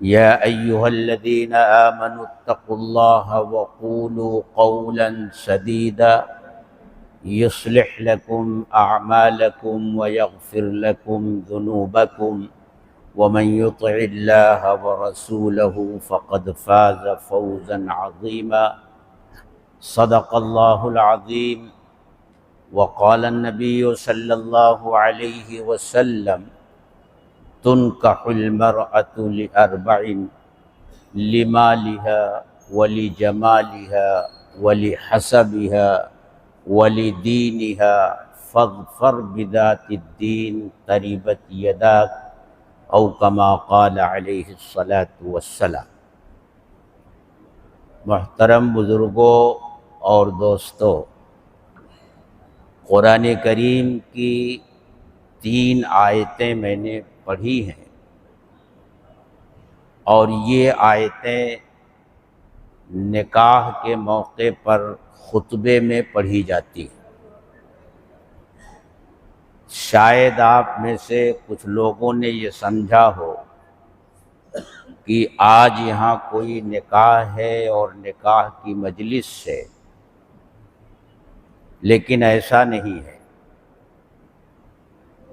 يا أيها الذين آمنوا اتقوا الله وقولوا قولا سديدا يصلح لكم أعمالكم ويغفر لكم ذنوبكم ومن يطع الله ورسوله فقد فاز فوزا عظيما. صدق الله العظيم. وقال النبي صلى الله عليه وسلم: تنكح المرأة لأربع: لمالها ولجمالها ولحسبها ولدينها فاظفر بذات الدين تربت يداك، او كما قال علیہ الصلاۃ والسلام۔ محترم بزرگوں اور دوستوں، قرآن کریم کی 3 آیتیں میں نے پڑھی ہیں، اور یہ آیتیں نکاح کے موقع پر خطبے میں پڑھی جاتی ہیں۔ شاید آپ میں سے کچھ لوگوں نے یہ سمجھا ہو کہ آج یہاں کوئی نکاح ہے اور نکاح کی مجلس ہے، لیکن ایسا نہیں ہے۔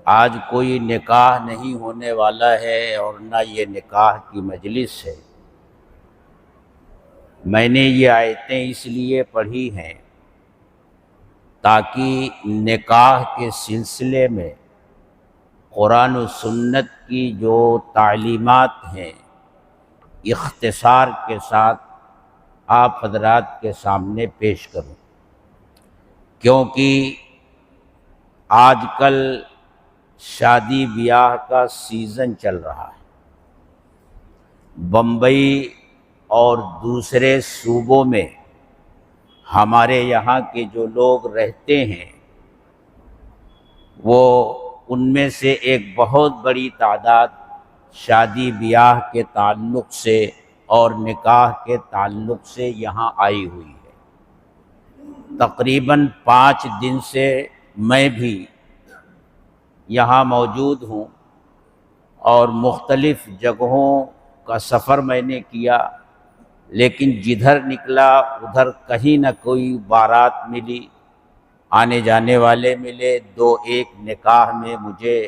آج کوئی نکاح نہیں ہونے والا ہے اور نہ یہ نکاح کی مجلس ہے۔ میں نے یہ آیتیں اس لیے پڑھی ہیں تاکہ نکاح کے سلسلے میں قرآن و سنت کی جو تعلیمات ہیں اختصار کے ساتھ آپ حضرات کے سامنے پیش کروں، کیونکہ آج کل شادی بیاہ کا سیزن چل رہا ہے۔ بمبئی اور دوسرے صوبوں میں ہمارے یہاں کے جو لوگ رہتے ہیں، وہ ان میں سے ایک بہت بڑی تعداد شادی بیاہ کے تعلق سے اور نکاح کے تعلق سے یہاں آئی ہوئی ہے۔ تقریباً 5 دن سے میں بھی یہاں موجود ہوں اور مختلف جگہوں کا سفر میں نے کیا، لیکن جدھر نکلا ادھر کہیں نہ کوئی بارات ملی، آنے جانے والے ملے، 2-1 نکاح میں مجھے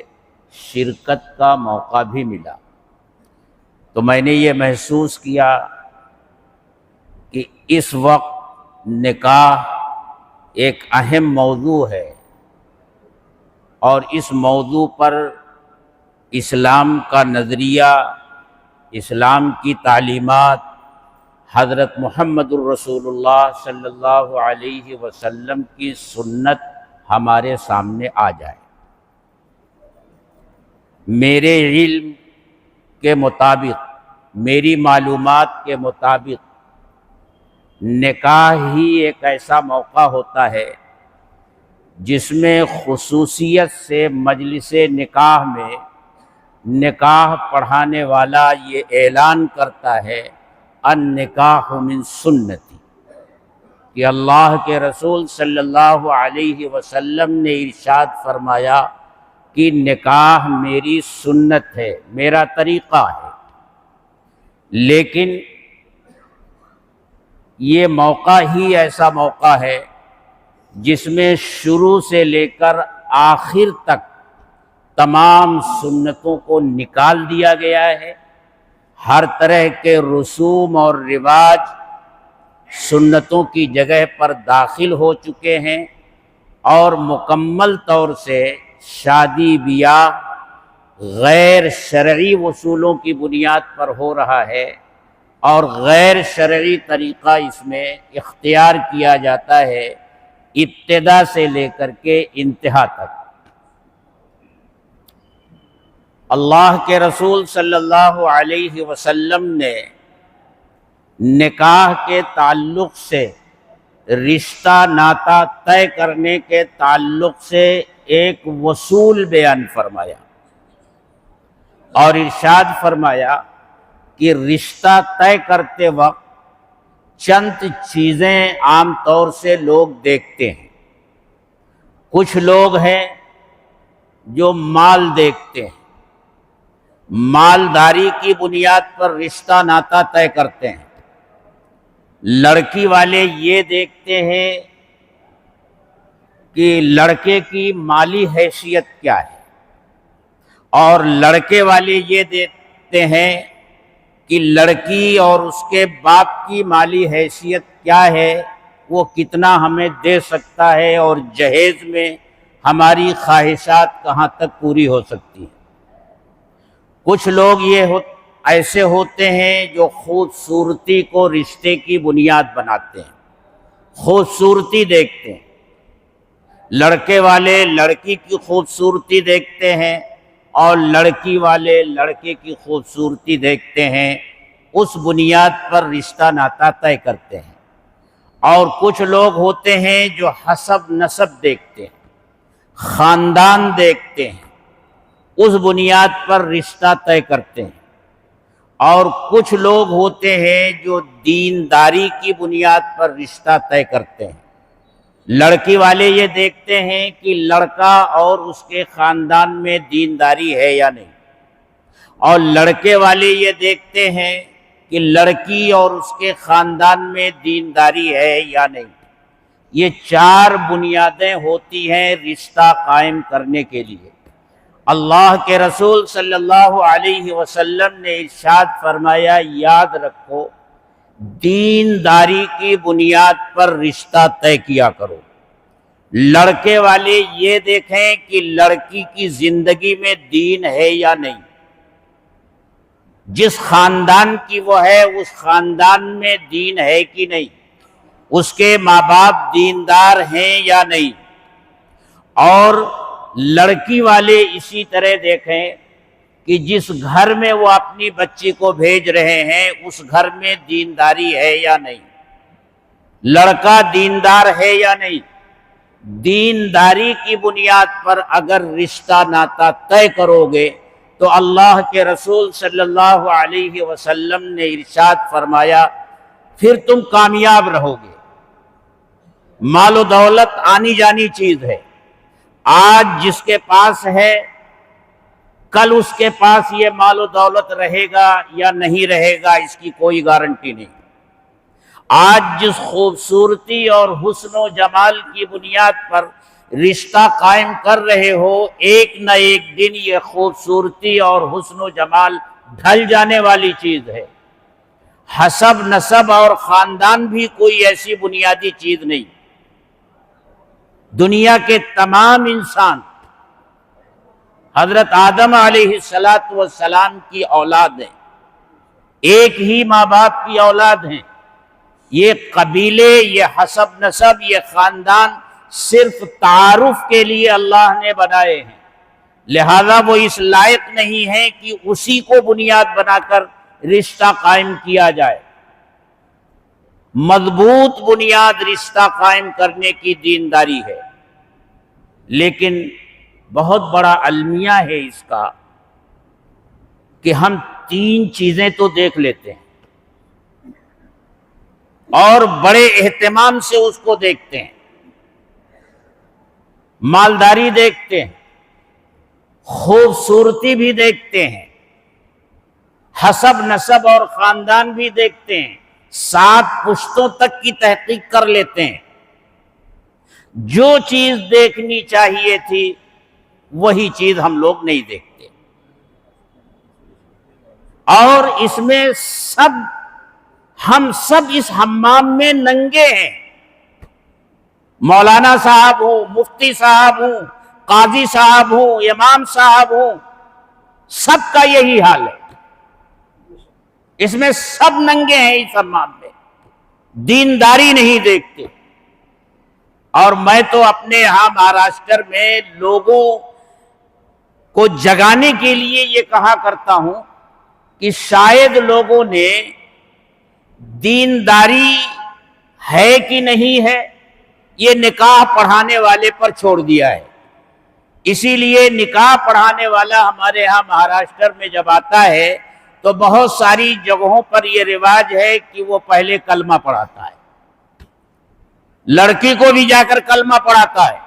شرکت کا موقع بھی ملا۔ تو میں نے یہ محسوس کیا کہ اس وقت نکاح ایک اہم موضوع ہے، اور اس موضوع پر اسلام کا نظریہ، اسلام کی تعلیمات، حضرت محمد الرسول اللہ صلی اللہ علیہ وسلم کی سنت ہمارے سامنے آ جائے۔ میرے علم کے مطابق، میری معلومات کے مطابق، نکاح ہی ایک ایسا موقع ہوتا ہے جس میں خصوصیت سے مجلس نکاح میں نکاح پڑھانے والا یہ اعلان کرتا ہے: النکاح من سنتی، کہ اللہ کے رسول صلی اللہ علیہ وسلم نے ارشاد فرمایا کہ نکاح میری سنت ہے، میرا طریقہ ہے۔ لیکن یہ موقع ہی ایسا موقع ہے جس میں شروع سے لے کر آخر تک تمام سنتوں کو نکال دیا گیا ہے۔ ہر طرح کے رسوم اور رواج سنتوں کی جگہ پر داخل ہو چکے ہیں، اور مکمل طور سے شادی بیاہ غیر شرعی اصولوں کی بنیاد پر ہو رہا ہے، اور غیر شرعی طریقہ اس میں اختیار کیا جاتا ہے ابتدا سے لے کر کے انتہا تک۔ اللہ کے رسول صلی اللہ علیہ وسلم نے نکاح کے تعلق سے، رشتہ ناتا طے کرنے کے تعلق سے ایک اصول بیان فرمایا، اور ارشاد فرمایا کہ رشتہ طے کرتے وقت چند چیزیں عام طور سے لوگ دیکھتے ہیں۔ کچھ لوگ ہیں جو مال دیکھتے ہیں، مالداری کی بنیاد پر رشتہ ناتا طے کرتے ہیں۔ لڑکی والے یہ دیکھتے ہیں کہ لڑکے کی مالی حیثیت کیا ہے، اور لڑکے والے یہ دیکھتے ہیں کہ لڑکی اور اس کے باپ کی مالی حیثیت کیا ہے، وہ کتنا ہمیں دے سکتا ہے، اور جہیز میں ہماری خواہشات کہاں تک پوری ہو سکتی ہیں۔ کچھ لوگ ایسے ہوتے ہیں جو خوبصورتی کو رشتے کی بنیاد بناتے ہیں، خوبصورتی دیکھتے ہیں۔ لڑکے والے لڑکی کی خوبصورتی دیکھتے ہیں اور لڑکی والے لڑکے کی خوبصورتی دیکھتے ہیں، اس بنیاد پر رشتہ ناتا طے کرتے ہیں۔ اور کچھ لوگ ہوتے ہیں جو حسب نسب دیکھتے ہیں، خاندان دیکھتے ہیں، اس بنیاد پر رشتہ طے کرتے ہیں۔ اور کچھ لوگ ہوتے ہیں جو دینداری کی بنیاد پر رشتہ طے کرتے ہیں۔ لڑکی والے یہ دیکھتے ہیں کہ لڑکا اور اس کے خاندان میں دینداری ہے یا نہیں، اور لڑکے والے یہ دیکھتے ہیں کہ لڑکی اور اس کے خاندان میں دینداری ہے یا نہیں۔ یہ 4 بنیادیں ہوتی ہیں رشتہ قائم کرنے کے لیے۔ اللہ کے رسول صلی اللہ علیہ وسلم نے ارشاد فرمایا، یاد رکھو دینداری کی بنیاد پر رشتہ طے کیا کرو۔ لڑکے والے یہ دیکھیں کہ لڑکی کی زندگی میں دین ہے یا نہیں، جس خاندان کی وہ ہے اس خاندان میں دین ہے کہ نہیں، اس کے ماں باپ دیندار ہیں یا نہیں۔ اور لڑکی والے اسی طرح دیکھیں کہ جس گھر میں وہ اپنی بچی کو بھیج رہے ہیں اس گھر میں دینداری ہے یا نہیں، لڑکا دیندار ہے یا نہیں۔ دینداری کی بنیاد پر اگر رشتہ ناتا طے کرو گے تو اللہ کے رسول صلی اللہ علیہ وسلم نے ارشاد فرمایا پھر تم کامیاب رہو گے۔ مال و دولت آنی جانی چیز ہے، آج جس کے پاس ہے کل اس کے پاس یہ مال و دولت رہے گا یا نہیں رہے گا، اس کی کوئی گارنٹی نہیں۔ آج جس خوبصورتی اور حسن و جمال کی بنیاد پر رشتہ قائم کر رہے ہو، ایک نہ ایک دن یہ خوبصورتی اور حسن و جمال ڈھل جانے والی چیز ہے۔ حسب نسب اور خاندان بھی کوئی ایسی بنیادی چیز نہیں۔ دنیا کے تمام انسان حضرت آدم علیہ السلام کی اولاد ہیں، ایک ہی ماں باپ کی اولاد ہیں۔ یہ قبیلے، یہ حسب نسب، یہ خاندان صرف تعارف کے لیے اللہ نے بنائے ہیں، لہذا وہ اس لائق نہیں ہے کہ اسی کو بنیاد بنا کر رشتہ قائم کیا جائے۔ مضبوط بنیاد رشتہ قائم کرنے کی دینداری ہے، لیکن بہت بڑا المیہ ہے اس کا کہ ہم 3 چیزیں تو دیکھ لیتے ہیں اور بڑے اہتمام سے اس کو دیکھتے ہیں۔ مالداری دیکھتے ہیں، خوبصورتی بھی دیکھتے ہیں، حسب نسب اور خاندان بھی دیکھتے ہیں، 7 پشتوں تک کی تحقیق کر لیتے ہیں۔ جو چیز دیکھنی چاہیے تھی وہی چیز ہم لوگ نہیں دیکھتے، اور اس میں ہم سب اس حمام میں ننگے ہیں۔ مولانا صاحب ہوں، مفتی صاحب ہوں، قاضی صاحب ہوں، امام صاحب ہوں، سب کا یہی حال ہے۔ اس میں سب ننگے ہیں اس حمام میں، دینداری نہیں دیکھتے۔ اور میں تو اپنے یہاں مہاراشٹر میں لوگوں کو جگانے کے لیے یہ کہا کرتا ہوں کہ شاید لوگوں نے دینداری ہے کہ نہیں ہے یہ نکاح پڑھانے والے پر چھوڑ دیا ہے۔ اسی لیے نکاح پڑھانے والا ہمارے ہاں مہاراشٹر میں جب آتا ہے تو بہت ساری جگہوں پر یہ رواج ہے کہ وہ پہلے کلمہ پڑھاتا ہے، لڑکی کو بھی جا کر کلمہ پڑھاتا ہے،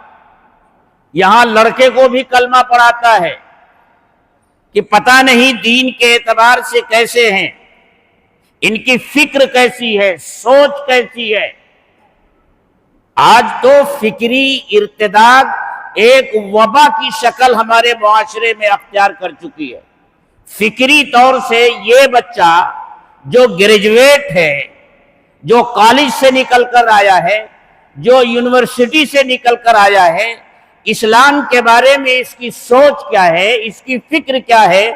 یہاں لڑکے کو بھی کلمہ پڑھاتا ہے، کہ پتہ نہیں دین کے اعتبار سے کیسے ہیں، ان کی فکر کیسی ہے، سوچ کیسی ہے۔ آج تو فکری ارتداد ایک وبا کی شکل ہمارے معاشرے میں اختیار کر چکی ہے۔ فکری طور سے یہ بچہ جو گریجویٹ ہے، جو کالج سے نکل کر آیا ہے، جو یونیورسٹی سے نکل کر آیا ہے، اسلام کے بارے میں اس کی سوچ کیا ہے، اس کی فکر کیا ہے،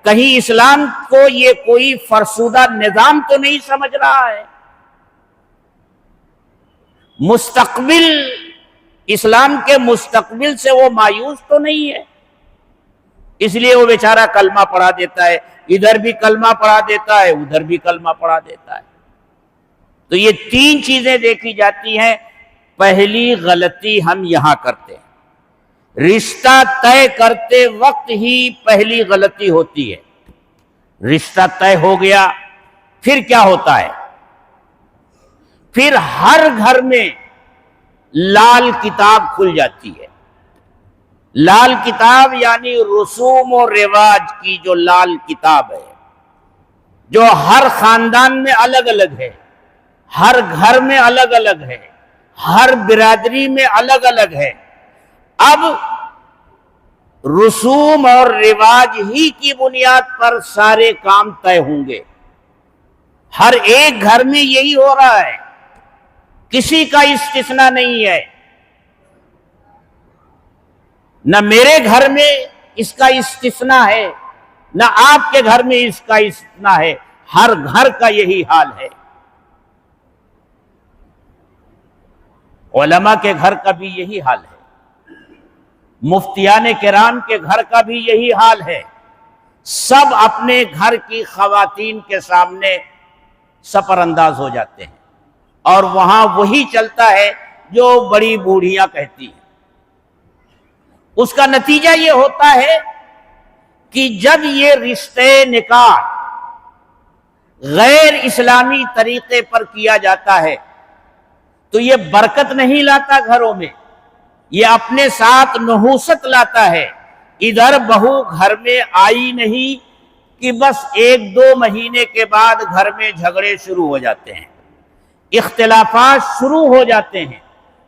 کہیں اسلام کو یہ کوئی فرسودہ نظام تو نہیں سمجھ رہا ہے؟ مستقبل، اسلام کے مستقبل سے وہ مایوس تو نہیں ہے؟ اس لیے وہ بیچارہ کلمہ پڑھا دیتا ہے، ادھر بھی کلمہ پڑھا دیتا ہے، ادھر بھی کلمہ پڑھا دیتا ہے۔ تو یہ تین چیزیں دیکھی جاتی ہیں۔ پہلی غلطی ہم یہاں کرتے ہیں، رشتہ طے کرتے وقت ہی پہلی غلطی ہوتی ہے۔ رشتہ طے ہو گیا، پھر کیا ہوتا ہے؟ پھر ہر گھر میں لال کتاب کھل جاتی ہے۔ لال کتاب یعنی رسوم و رواج کی جو لال کتاب ہے، جو ہر خاندان میں الگ الگ ہے، ہر گھر میں الگ الگ ہے، ہر برادری میں الگ الگ ہے۔ اب رسوم اور رواج ہی کی بنیاد پر سارے کام طے ہوں گے۔ ہر ایک گھر میں یہی ہو رہا ہے، کسی کا استثناء نہیں ہے۔ نہ میرے گھر میں اس کا استثناء ہے، نہ آپ کے گھر میں اس کا استثناء ہے، ہر گھر کا یہی حال ہے۔ علماء کے گھر کا بھی یہی حال ہے، مفتیان کرام کے گھر کا بھی یہی حال ہے۔ سب اپنے گھر کی خواتین کے سامنے سپر انداز ہو جاتے ہیں، اور وہاں وہی چلتا ہے جو بڑی بوڑھیاں کہتی ہیں۔ اس کا نتیجہ یہ ہوتا ہے کہ جب یہ رشتے نکاح غیر اسلامی طریقے پر کیا جاتا ہے تو یہ برکت نہیں لاتا گھروں میں، یہ اپنے ساتھ نحوست لاتا ہے۔ ادھر بہو گھر میں آئی نہیں کہ بس ایک دو مہینے کے بعد گھر میں جھگڑے شروع ہو جاتے ہیں، اختلافات شروع ہو جاتے ہیں۔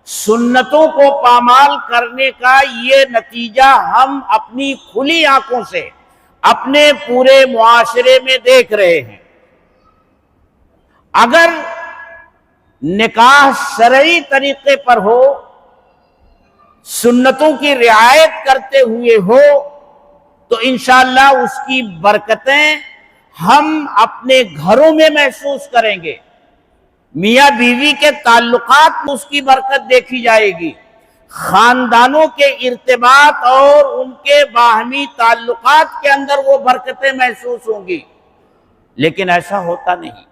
سنتوں کو پامال کرنے کا یہ نتیجہ ہم اپنی کھلی آنکھوں سے اپنے پورے معاشرے میں دیکھ رہے ہیں۔ اگر نکاح شرعی طریقے پر ہو، سنتوں کی رعایت کرتے ہوئے ہو، تو انشاءاللہ اس کی برکتیں ہم اپنے گھروں میں محسوس کریں گے۔ میاں بیوی کے تعلقات میں اس کی برکت دیکھی جائے گی، خاندانوں کے ارتباط اور ان کے باہمی تعلقات کے اندر وہ برکتیں محسوس ہوں گی۔ لیکن ایسا ہوتا نہیں۔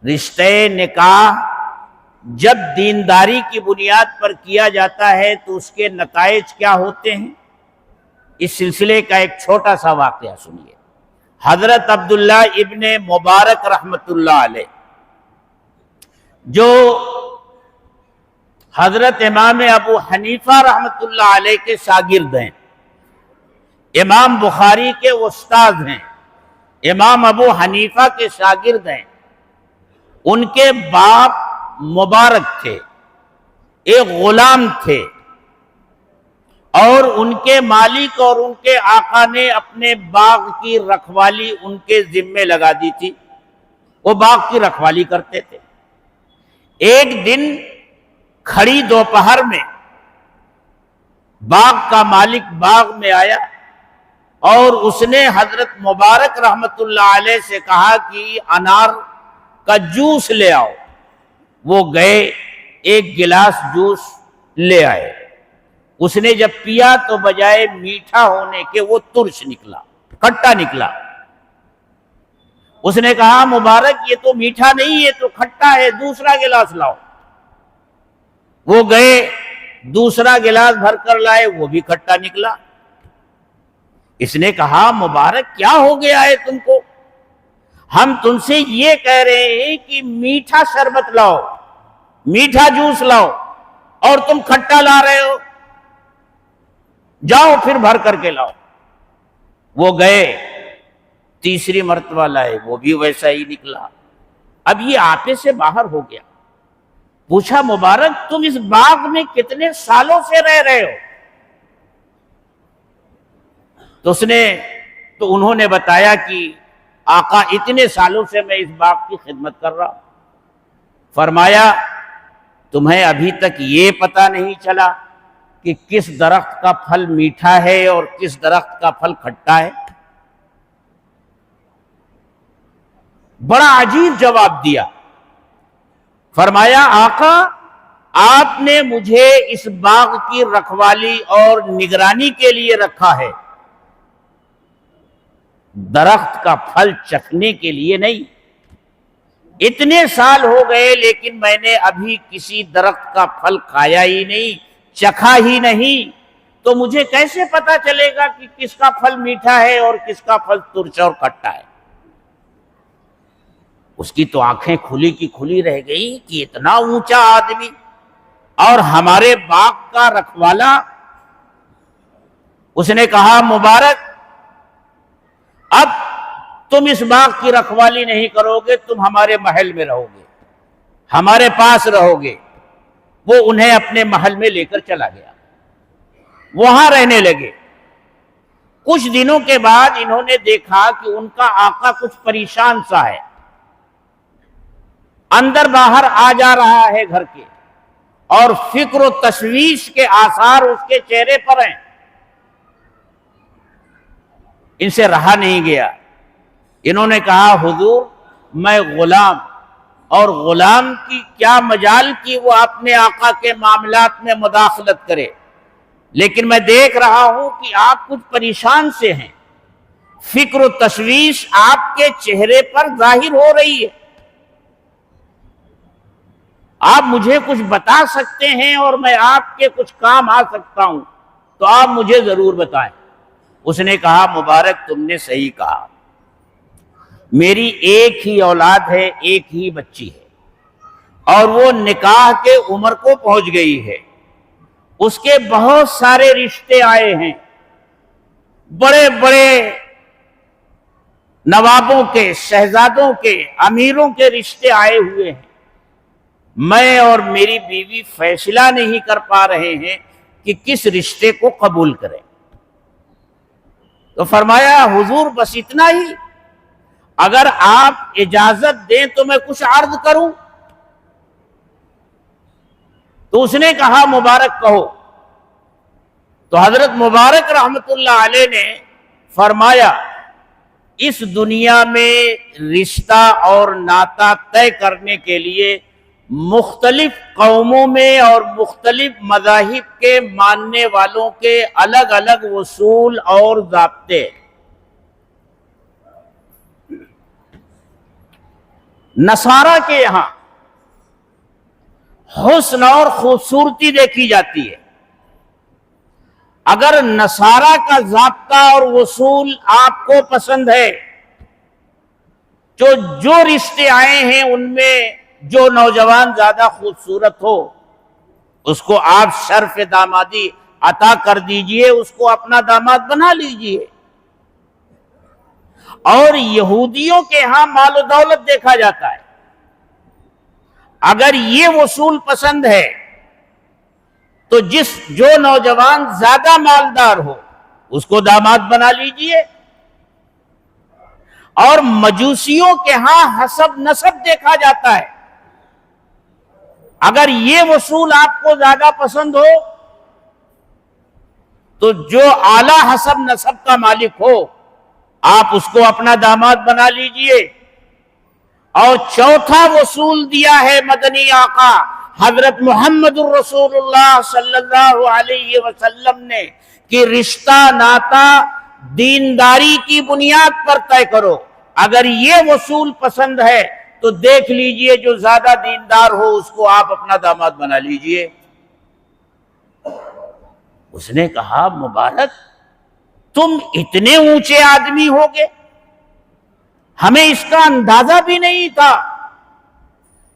رشتے نکاح جب دینداری کی بنیاد پر کیا جاتا ہے تو اس کے نتائج کیا ہوتے ہیں؟ اس سلسلے کا ایک چھوٹا سا واقعہ سنیے۔ حضرت عبداللہ ابن مبارک رحمت اللہ علیہ، جو حضرت امام ابو حنیفہ رحمت اللہ علیہ کے شاگرد ہیں، امام بخاری کے استاد ہیں، امام ابو حنیفہ کے شاگرد ہیں، ان کے باپ مبارک تھے، ایک غلام تھے، اور ان کے مالک اور ان کے آقا نے اپنے باغ کی رکھوالی ان کے ذمے لگا دی تھی۔ وہ باغ کی رکھوالی کرتے تھے۔ ایک دن کھڑی دوپہر میں باغ کا مالک باغ میں آیا اور اس نے حضرت مبارک رحمت اللہ علیہ سے کہا کہ انار کا جوس لے آؤ۔ وہ گئے، ایک گلاس جوس لے آئے۔ اس نے جب پیا تو بجائے میٹھا ہونے کے وہ ترش نکلا، کھٹا نکلا۔ اس نے کہا مبارک یہ تو میٹھا نہیں، یہ تو کھٹا ہے، دوسرا گلاس لاؤ۔ وہ گئے، دوسرا گلاس بھر کر لائے، وہ بھی کھٹا نکلا۔ اس نے کہا مبارک کیا ہو گیا ہے تم کو؟ ہم تم سے یہ کہہ رہے ہیں کہ میٹھا شربت لاؤ، میٹھا جوس لاؤ، اور تم کھٹا لا رہے ہو، جاؤ پھر بھر کر کے لاؤ۔ وہ گئے، تیسری مرتبہ لائے، وہ بھی ویسا ہی نکلا۔ اب یہ آپے سے باہر ہو گیا۔ پوچھا مبارک تم اس باغ میں کتنے سالوں سے رہ رہے ہو؟ تو انہوں نے بتایا کہ آقا اتنے سالوں سے میں اس باغ کی خدمت کر رہا ہوں۔ فرمایا تمہیں ابھی تک یہ پتہ نہیں چلا کہ کس درخت کا پھل میٹھا ہے اور کس درخت کا پھل کھٹا ہے؟ بڑا عجیب جواب دیا۔ فرمایا آقا آپ نے مجھے اس باغ کی رکھوالی اور نگرانی کے لیے رکھا ہے، درخت کا پھل چکھنے کے لیے نہیں۔ اتنے سال ہو گئے لیکن میں نے ابھی کسی درخت کا پھل کھایا ہی نہیں، چکھا ہی نہیں، تو مجھے کیسے پتا چلے گا کہ کس کا پھل میٹھا ہے اور کس کا پھل ترچ اور کھٹا ہے؟ اس کی تو آنکھیں کھلی کی کھلی رہ گئی کہ اتنا اونچا آدمی اور ہمارے باغ کا رکھوالا۔ اس نے کہا مبارک اب تم اس باغ کی رکھوالی نہیں کرو گے، تم ہمارے محل میں رہو گے، ہمارے پاس رہو گے۔ وہ انہیں اپنے محل میں لے کر چلا گیا، وہاں رہنے لگے۔ کچھ دنوں کے بعد انہوں نے دیکھا کہ ان کا آقا کچھ پریشان سا ہے، اندر باہر آ جا رہا ہے گھر کے، اور فکر و تشویش کے آثار اس کے چہرے پر ہیں۔ ان سے رہا نہیں گیا، انہوں نے کہا حضور میں غلام، اور غلام کی کیا مجال کی وہ اپنے آقا کے معاملات میں مداخلت کرے، لیکن میں دیکھ رہا ہوں کہ آپ کچھ پریشان سے ہیں، فکر و تشویش آپ کے چہرے پر ظاہر ہو رہی ہے، آپ مجھے کچھ بتا سکتے ہیں اور میں آپ کے کچھ کام آ سکتا ہوں تو آپ مجھے ضرور بتائیں۔ اس نے کہا مبارک تم نے صحیح کہا، میری ایک ہی اولاد ہے، ایک ہی بچی ہے، اور وہ نکاح کے عمر کو پہنچ گئی ہے، اس کے بہت سارے رشتے آئے ہیں، بڑے بڑے نوابوں کے، شہزادوں کے، امیروں کے رشتے آئے ہوئے ہیں، میں اور میری بیوی فیصلہ نہیں کر پا رہے ہیں کہ کس رشتے کو قبول کریں۔ تو فرمایا حضور بس اتنا ہی، اگر آپ اجازت دیں تو میں کچھ عرض کروں؟ تو اس نے کہا مبارک کہو۔ تو حضرت مبارک رحمت اللہ علیہ نے فرمایا اس دنیا میں رشتہ اور ناطہ طے کرنے کے لیے مختلف قوموں میں اور مختلف مذاہب کے ماننے والوں کے الگ الگ اصول اور ضابطے۔ نصارہ کے یہاں حسن اور خوبصورتی دیکھی جاتی ہے، اگر نصارہ کا ضابطہ اور اصول آپ کو پسند ہے تو جو رشتے آئے ہیں ان میں جو نوجوان زیادہ خوبصورت ہو اس کو آپ شرف دامادی عطا کر دیجئے، اس کو اپنا داماد بنا لیجئے۔ اور یہودیوں کے ہاں مال و دولت دیکھا جاتا ہے، اگر یہ اصول پسند ہے تو جو نوجوان زیادہ مالدار ہو اس کو داماد بنا لیجئے۔ اور مجوسیوں کے ہاں حسب نسب دیکھا جاتا ہے، اگر یہ اصول آپ کو زیادہ پسند ہو تو جو اعلی حسب نسب کا مالک ہو آپ اس کو اپنا داماد بنا لیجئے۔ اور چوتھا اصول دیا ہے مدنی آقا حضرت محمد الرسول اللہ صلی اللہ علیہ وسلم نے کہ رشتہ ناتا دینداری کی بنیاد پر طے کرو۔ اگر یہ اصول پسند ہے تو دیکھ لیجئے جو زیادہ دیندار ہو اس کو آپ اپنا داماد بنا لیجئے۔ اس نے کہا مبارک تم اتنے اونچے آدمی ہوگے، ہمیں اس کا اندازہ بھی نہیں تھا۔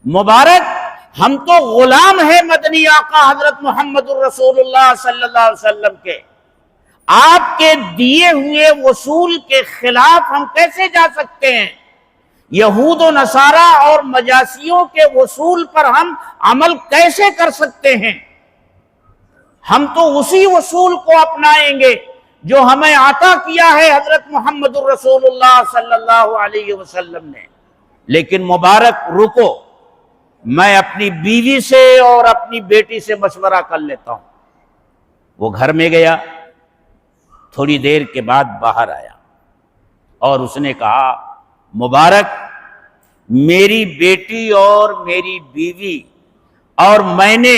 مبارک ہم تو غلام ہیں مدنی آقا حضرت محمد الرسول اللہ صلی اللہ علیہ وسلم کے، آپ کے دیے ہوئے وصول کے خلاف ہم کیسے جا سکتے ہیں؟ یہود و نصارہ اور مجاسیوں کے وصول پر ہم عمل کیسے کر سکتے ہیں؟ ہم تو اسی وصول کو اپنائیں گے جو ہمیں عطا کیا ہے حضرت محمد الرسول اللہ صلی اللہ علیہ وسلم نے۔ لیکن مبارک رکو، میں اپنی بیوی سے اور اپنی بیٹی سے مشورہ کر لیتا ہوں۔ وہ گھر میں گیا، تھوڑی دیر کے بعد باہر آیا اور اس نے کہا، مبارک، میری بیٹی اور میری بیوی اور میں نے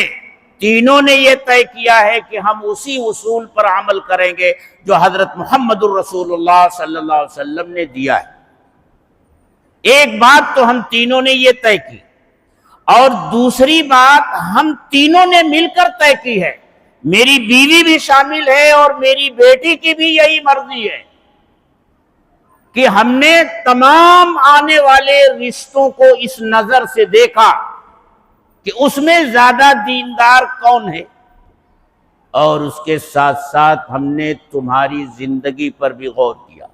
تینوں نے یہ طے کیا ہے کہ ہم اسی اصول پر عمل کریں گے جو حضرت محمد الرسول اللہ صلی اللہ علیہ وسلم نے دیا ہے۔ ایک بات تو ہم تینوں نے یہ طے کی، اور دوسری بات ہم تینوں نے مل کر طے کی ہے، میری بیوی بھی شامل ہے اور میری بیٹی کی بھی یہی مرضی ہے کہ ہم نے تمام آنے والے رشتوں کو اس نظر سے دیکھا کہ اس میں زیادہ دیندار کون ہے، اور اس کے ساتھ ساتھ ہم نے تمہاری زندگی پر بھی غور کیا،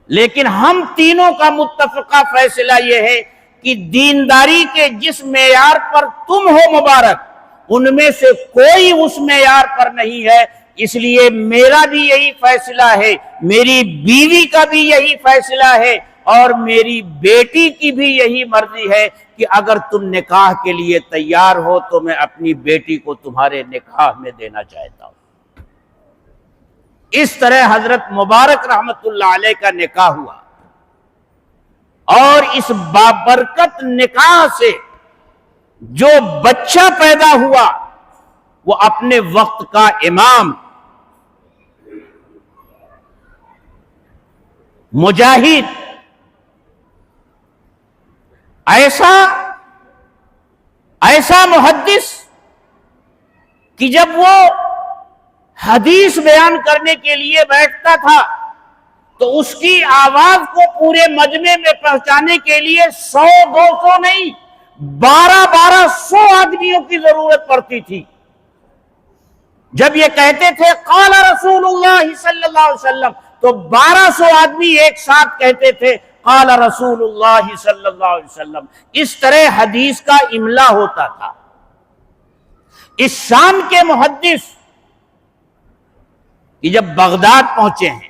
لیکن ہم تینوں کا متفقہ فیصلہ یہ ہے کہ دینداری کے جس معیار پر تم ہو مبارک، ان میں سے کوئی اس معیار پر نہیں ہے، اس لیے میرا بھی یہی فیصلہ ہے، میری بیوی کا بھی یہی فیصلہ ہے، اور میری بیٹی کی بھی یہی مرضی ہے کہ اگر تم نکاح کے لیے تیار ہو تو میں اپنی بیٹی کو تمہارے نکاح میں دینا چاہتا ہوں۔ اس طرح حضرت مبارک رحمت اللہ علیہ کا نکاح ہوا، اور اس بابرکت نکاح سے جو بچہ پیدا ہوا وہ اپنے وقت کا امام، مجاہد، ایسا محدث کہ جب وہ حدیث بیان کرنے کے لیے بیٹھتا تھا تو اس کی آواز کو پورے مجمع میں پہنچانے کے لیے 100-200 نہیں، 1200 آدمیوں کی ضرورت پڑتی تھی۔ جب یہ کہتے تھے قال رسول اللہ صلی اللہ علیہ وسلم تو 1200 آدمی ایک ساتھ کہتے تھے قال رسول اللہ صلی اللہ علیہ وسلم۔ اس طرح حدیث کا املا ہوتا تھا۔ اس شام کے محدث کہ جب بغداد پہنچے ہیں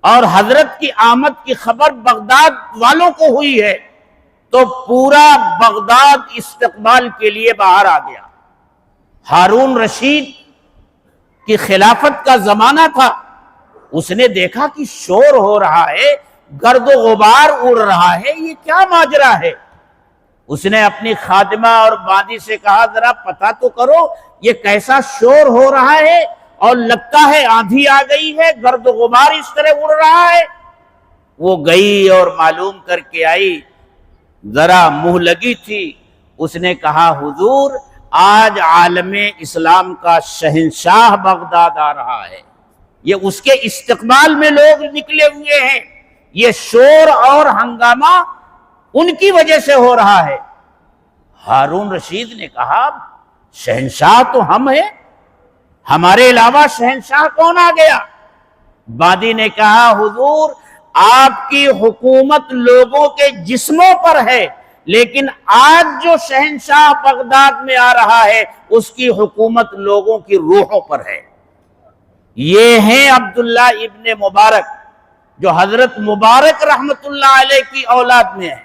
اور حضرت کی آمد کی خبر بغداد والوں کو ہوئی ہے تو پورا بغداد استقبال کے لیے باہر آ گیا۔ ہارون رشید کی خلافت کا زمانہ تھا، اس نے دیکھا کہ شور ہو رہا ہے، گرد و غبار اڑ رہا ہے، یہ کیا ماجرا ہے؟ اس نے اپنی خادمہ اور بادی سے کہا ذرا پتہ تو کرو یہ کیسا شور ہو رہا ہے، اور لگتا ہے آندھی آ گئی ہے، گرد و غبار اس طرح اڑ رہا ہے۔ وہ گئی اور معلوم کر کے آئی، ذرا منہ لگی تھی، اس نے کہا حضور آج عالم اسلام کا شہنشاہ بغداد آ رہا ہے، یہ اس کے استقبال میں لوگ نکلے ہوئے ہیں، یہ شور اور ہنگامہ ان کی وجہ سے ہو رہا ہے۔ ہارون رشید نے کہا شہنشاہ تو ہم ہیں، ہمارے علاوہ شہنشاہ کون آ گیا؟ بادی نے کہا حضور آپ کی حکومت لوگوں کے جسموں پر ہے، لیکن آج جو شہنشاہ بغداد میں آ رہا ہے اس کی حکومت لوگوں کی روحوں پر ہے۔ یہ ہیں عبداللہ ابن مبارک جو حضرت مبارک رحمت اللہ علیہ کی اولاد میں ہے۔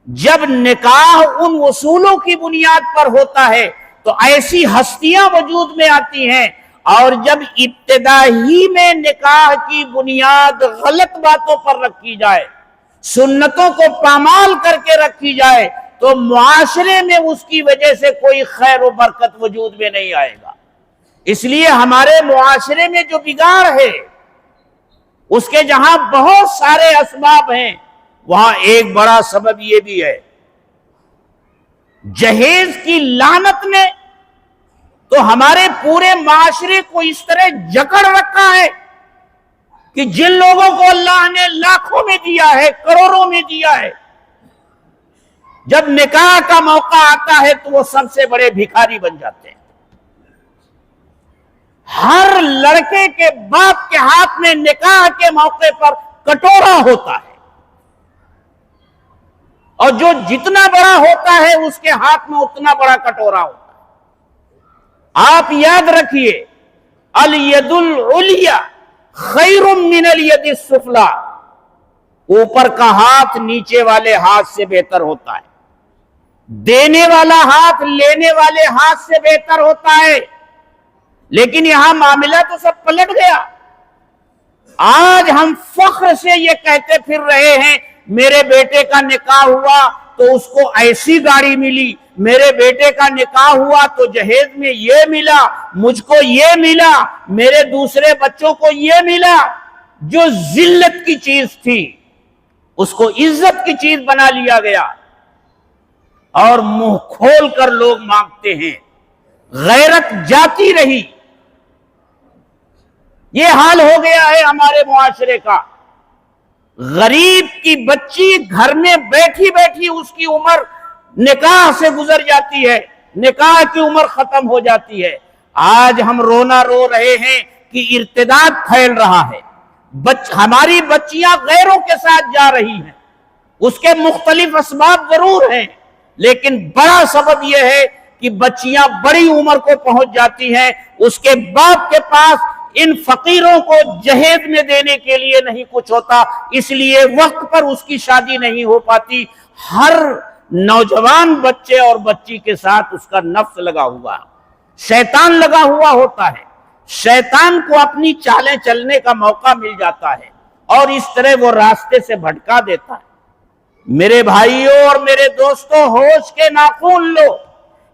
جب نکاح ان اصولوں کی بنیاد پر ہوتا ہے تو ایسی ہستیاں وجود میں آتی ہیں، اور جب ابتدا ہی میں نکاح کی بنیاد غلط باتوں پر رکھی جائے، سنتوں کو پامال کر کے رکھی جائے، تو معاشرے میں اس کی وجہ سے کوئی خیر و برکت وجود میں نہیں آئے گا۔ اس لیے ہمارے معاشرے میں جو بگاڑ ہے اس کے جہاں بہت سارے اسباب ہیں، وہاں ایک بڑا سبب یہ بھی ہے، جہیز کی لعنت نے تو ہمارے پورے معاشرے کو اس طرح جکڑ رکھا ہے کہ جن لوگوں کو اللہ نے لاکھوں میں دیا ہے، کروڑوں میں دیا ہے، جب نکاح کا موقع آتا ہے تو وہ سب سے بڑے بھکاری بن جاتے ہیں۔ ہر لڑکے کے باپ کے ہاتھ میں نکاح کے موقع پر کٹورا ہوتا ہے، اور جو جتنا بڑا ہوتا ہے اس کے ہاتھ میں اتنا بڑا کٹورا ہوتا ہے۔ آپ یاد رکھیے، الید العلیٰ خیر من الید السفلی، اوپر کا ہاتھ نیچے والے ہاتھ سے بہتر ہوتا ہے، دینے والا ہاتھ لینے والے ہاتھ سے بہتر ہوتا ہے۔ لیکن یہاں معاملہ تو سب پلٹ گیا۔ آج ہم فخر سے یہ کہتے پھر رہے ہیں، میرے بیٹے کا نکاح ہوا تو اس کو ایسی گاڑی ملی، میرے بیٹے کا نکاح ہوا تو جہیز میں یہ ملا، مجھ کو یہ ملا، میرے دوسرے بچوں کو یہ ملا۔ جو ذلت کی چیز تھی اس کو عزت کی چیز بنا لیا گیا، اور منہ کھول کر لوگ مانگتے ہیں، غیرت جاتی رہی۔ یہ حال ہو گیا ہے ہمارے معاشرے کا۔ غریب کی بچی گھر میں بیٹھی بیٹھی اس کی عمر نکاح سے گزر جاتی ہے، نکاح کی عمر ختم ہو جاتی ہے۔ آج ہم رونا رو رہے ہیں کہ ارتداد پھیل رہا ہے، ہماری بچیاں غیروں کے ساتھ جا رہی ہیں۔ اس کے مختلف اسباب ضرور ہیں، لیکن بڑا سبب یہ ہے کہ بچیاں بڑی عمر کو پہنچ جاتی ہیں، اس کے باپ کے پاس ان فقیروں کو جہیز میں دینے کے لیے نہیں کچھ ہوتا، اس لیے وقت پر اس کی شادی نہیں ہو پاتی۔ ہر نوجوان بچے اور بچی کے ساتھ اس کا نفس لگا ہوا، شیطان لگا ہوا ہوتا ہے، شیطان کو اپنی چالیں چلنے کا موقع مل جاتا ہے، اور اس طرح وہ راستے سے بھٹکا دیتا ہے۔ میرے بھائیوں اور میرے دوستوں، ہوش کے ناخن لو،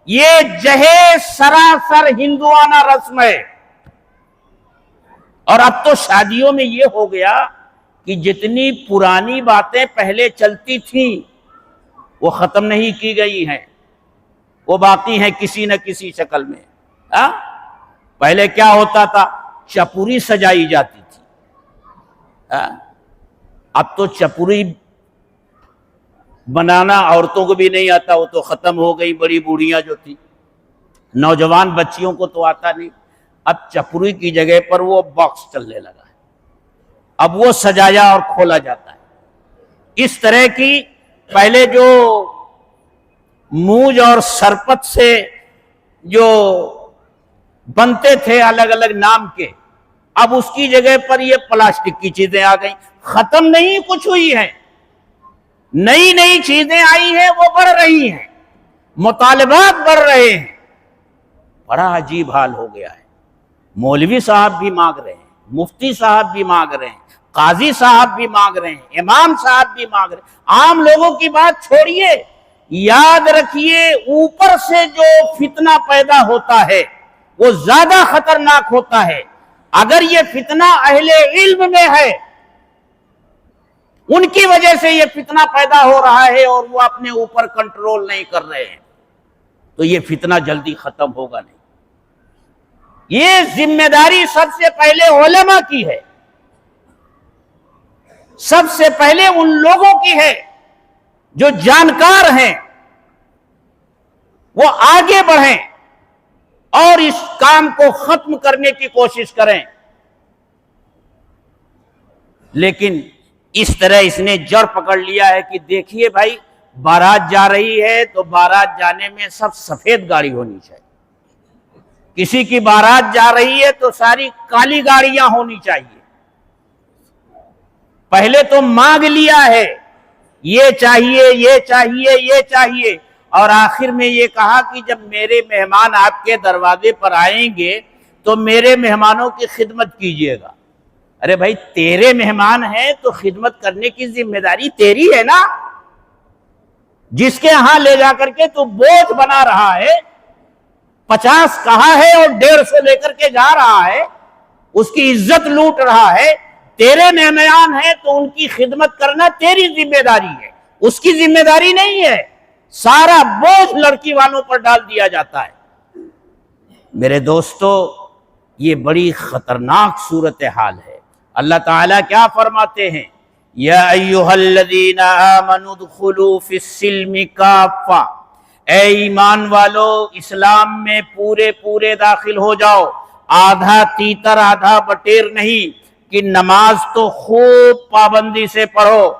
یہ جہیز سراسر ہندوانہ رسم ہے۔ اور اب تو شادیوں میں یہ ہو گیا کہ جتنی پرانی باتیں پہلے چلتی تھیں وہ ختم نہیں کی گئی ہیں، وہ باقی ہیں کسی نہ کسی شکل میں۔ پہلے کیا ہوتا تھا؟ چپوری سجائی جاتی تھی، اب تو چپوری بنانا عورتوں کو بھی نہیں آتا، وہ تو ختم ہو گئی، بڑی بوڑھیاں جو تھی، نوجوان بچیوں کو تو آتا نہیں۔ اب چپوری کی جگہ پر وہ باکس چلنے لگا ہے، اب وہ سجایا اور کھولا جاتا ہے۔ اس طرح کی پہلے جو موج اور سرپت سے جو بنتے تھے الگ الگ نام کے، اب اس کی جگہ پر یہ پلاسٹک کی چیزیں آ گئیں۔ ختم نہیں کچھ ہوئی ہے، نئی نئی چیزیں آئی ہیں، وہ بڑھ رہی ہیں، مطالبات بڑھ رہے ہیں۔ بڑا عجیب حال ہو گیا ہے۔ مولوی صاحب بھی مانگ رہے ہیں، مفتی صاحب بھی مانگ رہے ہیں، قاضی صاحب بھی مانگ رہے ہیں، امام صاحب بھی مانگ رہے ہیں۔ عام لوگوں کی بات چھوڑیے، یاد رکھیے اوپر سے جو فتنہ پیدا ہوتا ہے وہ زیادہ خطرناک ہوتا ہے۔ اگر یہ فتنہ اہل علم میں ہے، ان کی وجہ سے یہ فتنہ پیدا ہو رہا ہے اور وہ اپنے اوپر کنٹرول نہیں کر رہے ہیں، تو یہ فتنہ جلدی ختم ہوگا نہیں۔ یہ ذمہ داری سب سے پہلے علماء کی ہے، سب سے پہلے ان لوگوں کی ہے جو جانکار ہیں، وہ آگے بڑھیں اور اس کام کو ختم کرنے کی کوشش کریں۔ لیکن اس طرح اس نے جڑ پکڑ لیا ہے کہ دیکھیے بھائی، بارات جا رہی ہے تو بارات جانے میں سب سفید گاڑی ہونی چاہیے، کسی کی بارات جا رہی ہے تو ساری کالی گاڑیاں ہونی چاہیے۔ پہلے تو مانگ لیا ہے، یہ چاہیے، یہ چاہیے، یہ چاہیے، اور آخر میں یہ کہا کہ جب میرے مہمان آپ کے دروازے پر آئیں گے تو میرے مہمانوں کی خدمت کیجیے گا۔ ارے بھائی، تیرے مہمان ہیں تو خدمت کرنے کی ذمہ داری تیری ہے نا۔ جس کے ہاں لے جا کر کے تو بوجھ بنا رہا ہے، 50 کہا ہے اور 150 لے کر کے جا رہا ہے، اس کی عزت لوٹ رہا ہے۔ تیرے مہمان ہیں تو ان کی خدمت کرنا تیری ذمہ داری ہے، اس کی ذمہ داری نہیں ہے۔ سارا بوجھ لڑکی والوں پر ڈال دیا جاتا ہے۔ میرے دوستو، یہ بڑی خطرناک صورتحال ہے۔ اللہ تعالیٰ کیا فرماتے ہیں؟ یا ایھا الذین آمنوا ادخلوا فی السلم کافہ، اے ایمان والو، اسلام میں پورے داخل ہو جاؤ، آدھا تیتر آدھا بٹیر نہیں کہ نماز تو خوب پابندی سے پڑھو،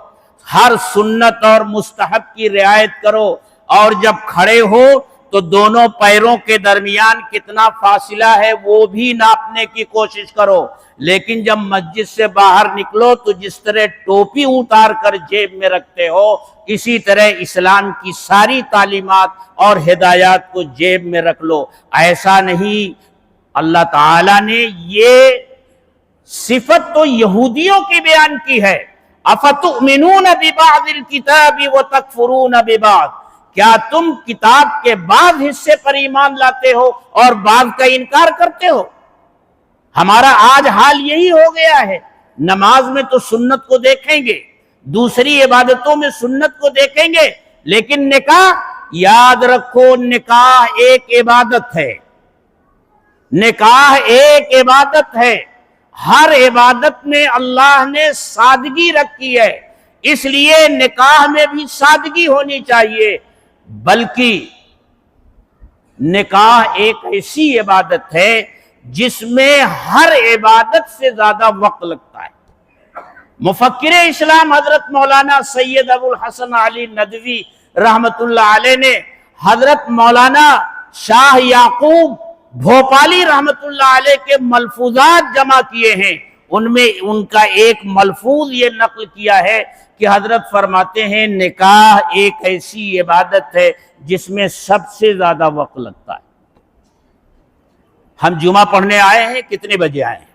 ہر سنت اور مستحب کی رعایت کرو، اور جب کھڑے ہو تو دونوں پیروں کے درمیان کتنا فاصلہ ہے وہ بھی ناپنے کی کوشش کرو۔ لیکن جب مسجد سے باہر نکلو تو جس طرح ٹوپی اتار کر جیب میں رکھتے ہو، اسی طرح اسلام کی ساری تعلیمات اور ہدایات کو جیب میں رکھ لو۔ ایسا نہیں، اللہ تعالیٰ نے یہ صفت تو یہودیوں کی بیان کی ہے، اَفَتُؤْمِنُونَ بِبَعْضِ الْكِتَابِ وَتَكْفُرُونَ بِبَعْضٍ، کیا تم کتاب کے بعض حصے پر ایمان لاتے ہو اور بعض کا انکار کرتے ہو؟ ہمارا آج حال یہی ہو گیا ہے، نماز میں تو سنت کو دیکھیں گے، دوسری عبادتوں میں سنت کو دیکھیں گے، لیکن نکاح، یاد رکھو نکاح ایک عبادت ہے، نکاح ایک عبادت ہے۔ ہر عبادت میں اللہ نے سادگی رکھی ہے، اس لیے نکاح میں بھی سادگی ہونی چاہیے۔ بلکہ نکاح ایک ایسی عبادت ہے جس میں ہر عبادت سے زیادہ وقت لگتا ہے۔ مفکر اسلام حضرت مولانا سید ابو الحسن علی ندوی رحمت اللہ علیہ نے حضرت مولانا شاہ یعقوب بھوپالی رحمت اللہ علیہ کے ملفوظات جمع کیے ہیں، ان میں ان کا ایک ملفوظ یہ نقل کیا ہے کہ حضرت فرماتے ہیں نکاح ایک ایسی عبادت ہے جس میں سب سے زیادہ وقت لگتا ہے۔ ہم جمعہ پڑھنے آئے ہیں، کتنے بجے آئے ہیں؟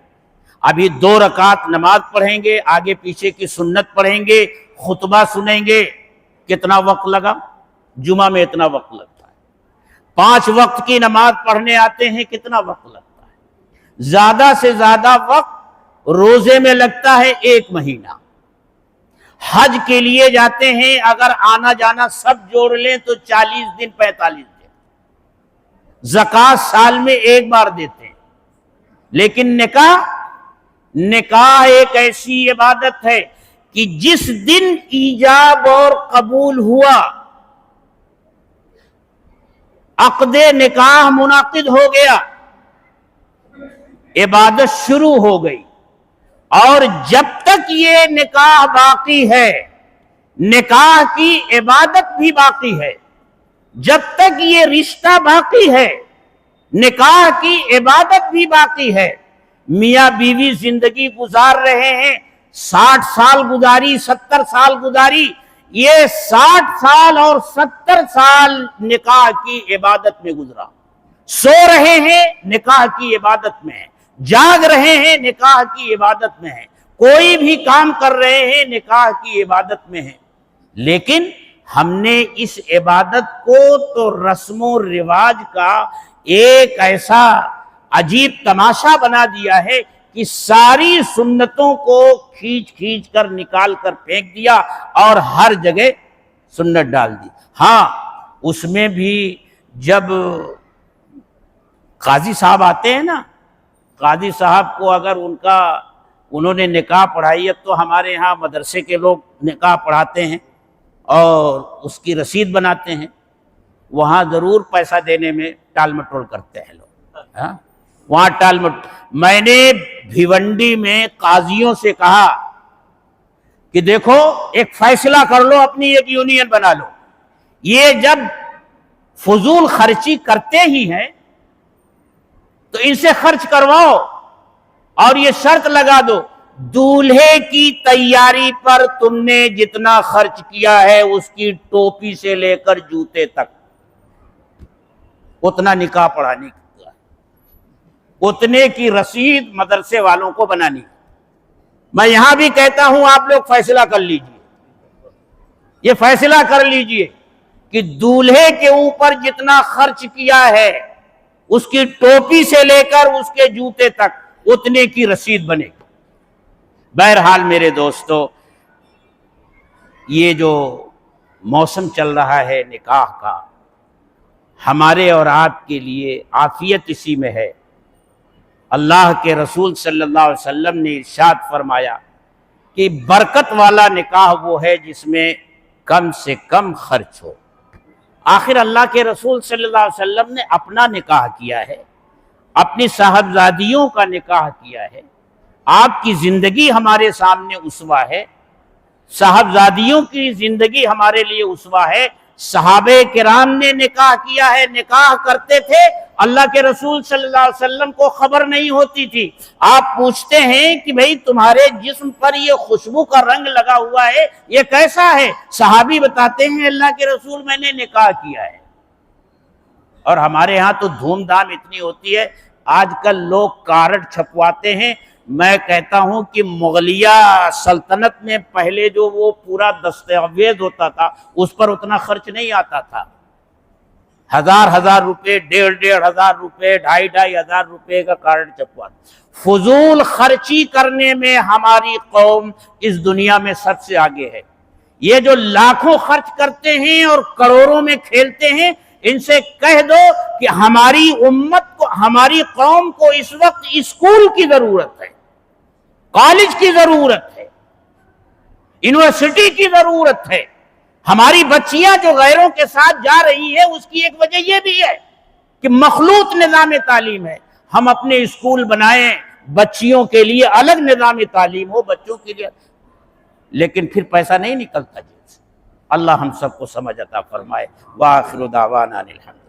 ابھی 2 رکعت نماز پڑھیں گے، آگے پیچھے کی سنت پڑھیں گے، خطبہ سنیں گے، کتنا وقت لگا؟ جمعہ میں اتنا وقت لگتا ہے۔ 5 وقت کی نماز پڑھنے آتے ہیں، کتنا وقت لگتا ہے؟ زیادہ سے زیادہ وقت روزے میں لگتا ہے 1 مہینہ۔ حج کے لیے جاتے ہیں، اگر آنا جانا سب جوڑ لیں تو 40 دن 45 دن۔ زکوٰۃ سال میں 1 بار دیتے ہیں۔ لیکن نکاح ایک ایسی عبادت ہے کہ جس دن ایجاب اور قبول ہوا، عقد نکاح منعقد ہو گیا، عبادت شروع ہو گئی، اور جب تک یہ نکاح باقی ہے، نکاح کی عبادت بھی باقی ہے۔ جب تک یہ رشتہ باقی ہے، نکاح کی عبادت بھی باقی ہے۔ میاں بیوی زندگی گزار رہے ہیں، 60 سال گزاری، 70 سال گزاری، یہ 60 سال اور 70 سال نکاح کی عبادت میں گزرا۔ سو رہے ہیں، نکاح کی عبادت میں ہیں، جاگ رہے ہیں، نکاح کی عبادت میں ہیں، کوئی بھی کام کر رہے ہیں، نکاح کی عبادت میں ہیں۔ لیکن ہم نے اس عبادت کو تو رسم و رواج کا ایک ایسا عجیب تماشا بنا دیا ہے کہ ساری سنتوں کو کھینچ کھینچ کر نکال کر پھینک دیا اور ہر جگہ سنت ڈال دی۔ ہاں، اس میں بھی جب قاضی صاحب آتے ہیں نا، قاضی صاحب کو اگر انہوں نے نکاح پڑھائی ہے تو ہمارے ہاں مدرسے کے لوگ نکاح پڑھاتے ہیں اور اس کی رسید بناتے ہیں، وہاں ضرور پیسہ دینے میں ٹال مٹول کرتے ہیں لوگ، وہاں ٹال مٹول۔ میں نے بھیونڈی میں قاضیوں سے کہا کہ دیکھو ایک فیصلہ کر لو، اپنی ایک یونین بنا لو، یہ جب فضول خرچی کرتے ہی ہیں تو ان سے خرچ کرواؤ، اور یہ شرط لگا دو دولہے کی تیاری پر تم نے جتنا خرچ کیا ہے اس کی ٹوپی سے لے کر جوتے تک اتنا نکاح پڑھانے کی، اتنے کی رسید مدرسے والوں کو بنانی۔ میں یہاں بھی کہتا ہوں آپ لوگ فیصلہ کر لیجئے، یہ فیصلہ کر لیجئے کہ دولہے کے اوپر جتنا خرچ کیا ہے اس کی ٹوپی سے لے کر اس کے جوتے تک اتنے کی رسید بنے گی۔ بہرحال میرے دوستو، یہ جو موسم چل رہا ہے نکاح کا، ہمارے اور آپ کے لیے عافیت اسی میں ہے۔ اللہ کے رسول صلی اللہ علیہ وسلم نے ارشاد فرمایا کہ برکت والا نکاح وہ ہے جس میں کم سے کم خرچ ہو۔ آخر اللہ کے رسول صلی اللہ علیہ وسلم نے اپنا نکاح کیا ہے، اپنی صاحبزادیوں کا نکاح کیا ہے. آپ کی زندگی ہمارے سامنے اسوہ ہے، صاحبزادیوں کی زندگی ہمارے لیے اسوہ ہے. صحابہ کرام نے نکاح کیا ہے، نکاح کرتے تھے، اللہ کے رسول صلی اللہ علیہ وسلم کو خبر نہیں ہوتی تھی. آپ پوچھتے ہیں کہ بھئی تمہارے جسم پر یہ خوشبو کا رنگ لگا ہوا ہے، یہ کیسا ہے؟ صحابی بتاتے ہیں اللہ کے رسول میں نے نکاح کیا ہے. اور ہمارے ہاں تو دھوم دھام اتنی ہوتی ہے، آج کل لوگ کارڈ چھپواتے ہیں. میں کہتا ہوں کہ مغلیہ سلطنت میں پہلے جو وہ پورا دستاویز ہوتا تھا اس پر اتنا خرچ نہیں آتا تھا. 1000 روپے، 1500 روپے، 2500 روپے کا کارڈ چھپواتے. فضول خرچی کرنے میں ہماری قوم اس دنیا میں سب سے آگے ہے. یہ جو لاکھوں خرچ کرتے ہیں اور کروڑوں میں کھیلتے ہیں، ان سے کہہ دو کہ ہماری امت کو، ہماری قوم کو اس وقت اسکول کی ضرورت ہے، کالج کی ضرورت ہے، یونیورسٹی کی ضرورت ہے. ہماری بچیاں جو غیروں کے ساتھ جا رہی ہے اس کی ایک وجہ یہ بھی ہے کہ مخلوط نظام تعلیم ہے. ہم اپنے اسکول بنائیں، بچیوں کے لیے الگ نظام تعلیم ہو، بچوں کے لیے، لیکن پھر پیسہ نہیں نکلتا جیب سے. اللہ ہم سب کو سمجھ عطا فرمائے. وآخر دعوانا الحمد.